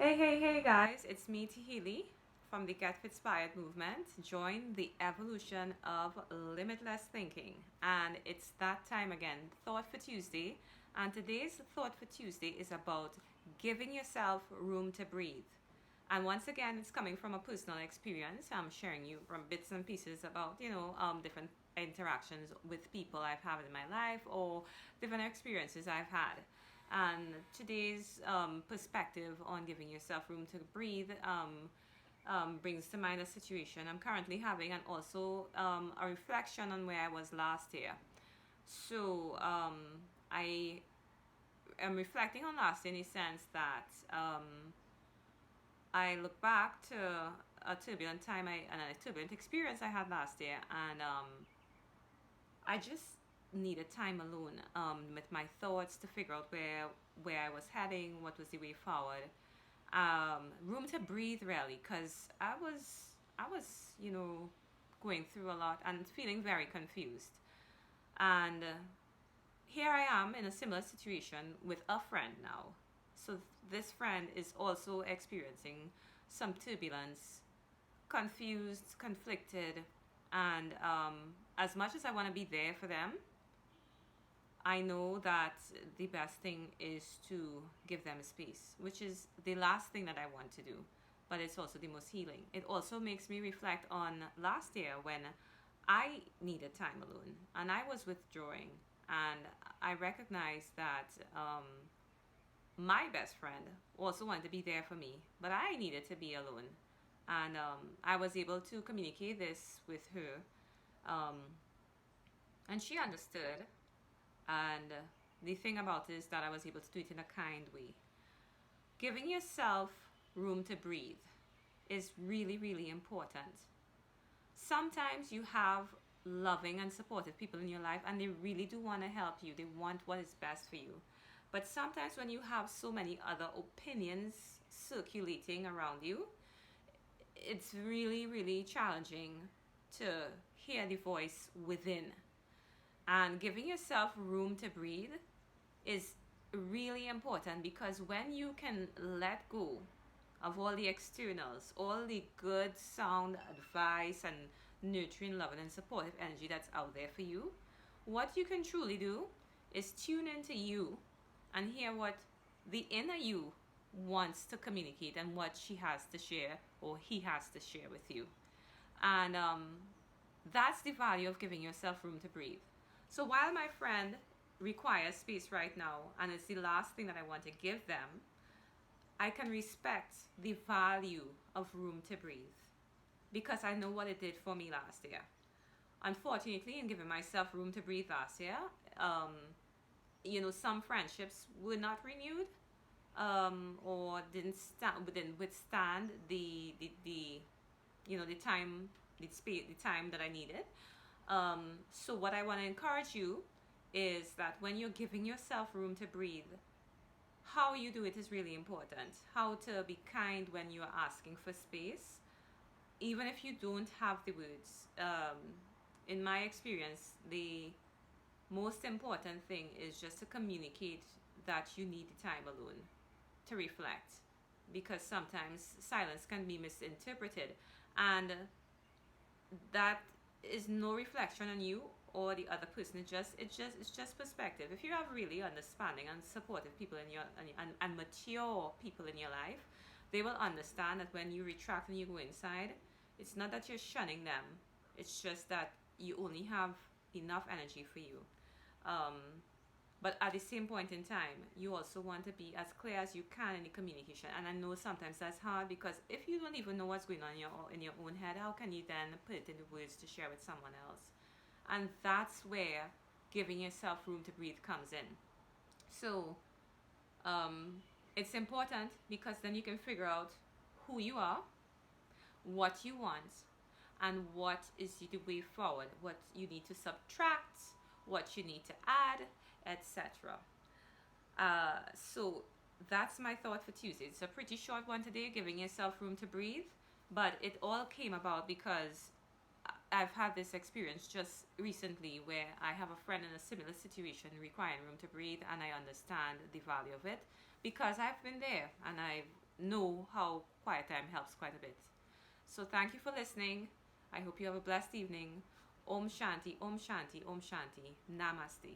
Hey guys, it's me Tahili from the Get Inspired movement. Join the evolution of limitless thinking. And it's that time again, Thought for Tuesday. And today's Thought for Tuesday is about giving yourself room to breathe. And once again, it's coming from a personal experience. I'm sharing you from bits and pieces about, different interactions with people I've had in my life or different experiences I've had. And today's perspective on giving yourself room to breathe brings to mind a situation I'm currently having and also a reflection on where I was last year. So I am reflecting on last year in the sense that I look back to a turbulent time and a turbulent experience I had last year, and I just needed time alone with my thoughts to figure out where I was heading, what was the way forward. Room to breathe, really, because I was going through a lot and feeling very confused. And here I am in a similar situation with a friend now. So this friend is also experiencing some turbulence, confused, conflicted, and as much as I want to be there for them, I know that the best thing is to give them space, which is the last thing that I want to do, but it's also the most healing. It also makes me reflect on last year when I needed time alone and I was withdrawing, and I recognized that my best friend also wanted to be there for me, but I needed to be alone. And I was able to communicate this with her, um, and she understood. And the thing about it is that I was able to do it in a kind way. Giving yourself room to breathe is really, really important. Sometimes you have loving and supportive people in your life, and they really do want to help you, they want what is best for you. But sometimes when you have so many other opinions circulating around you, it's really, really challenging to hear the voice within. And giving yourself room to breathe is really important, because when you can let go of all the externals, all the good sound advice and nurturing, loving, and supportive energy that's out there for you, what you can truly do is tune into you and hear what the inner you wants to communicate and what she has to share or he has to share with you. And that's the value of giving yourself room to breathe. So while my friend requires space right now, and it's the last thing that I want to give them, I can respect the value of room to breathe because I know what it did for me last year. Unfortunately, in giving myself room to breathe last year, some friendships were not renewed, or didn't withstand the time, the time that I needed. So what I want to encourage you is that when you're giving yourself room to breathe, how you do it is really important. How to be kind when you're asking for space, even if you don't have the words. In my experience, the most important thing is just to communicate that you need the time alone to reflect, because sometimes silence can be misinterpreted, and that is no reflection on you or the other person. It's just perspective. If you have really understanding and supportive people in your and mature people in your life, they will understand that when you retract and you go inside, it's not that you're shunning them, it's just that you only have enough energy for you. um, but at the same point in time, you also want to be as clear as you can in the communication. And I know sometimes that's hard, because if you don't even know what's going on in your own head, how can you then put it into words to share with someone else? And that's where giving yourself room to breathe comes in. So it's important, because then you can figure out who you are, what you want, and what is the way forward, what you need to subtract, what you need to add, etc. So that's my thought for Tuesday. It's a pretty short one today, giving yourself room to breathe, but it all came about because I've had this experience just recently where I have a friend in a similar situation requiring room to breathe, and I understand the value of it because I've been there, and I've know how quiet time helps quite a bit. So thank you for listening. I hope you have a blessed evening. Om Shanti, Om Shanti, Om Shanti. Namaste.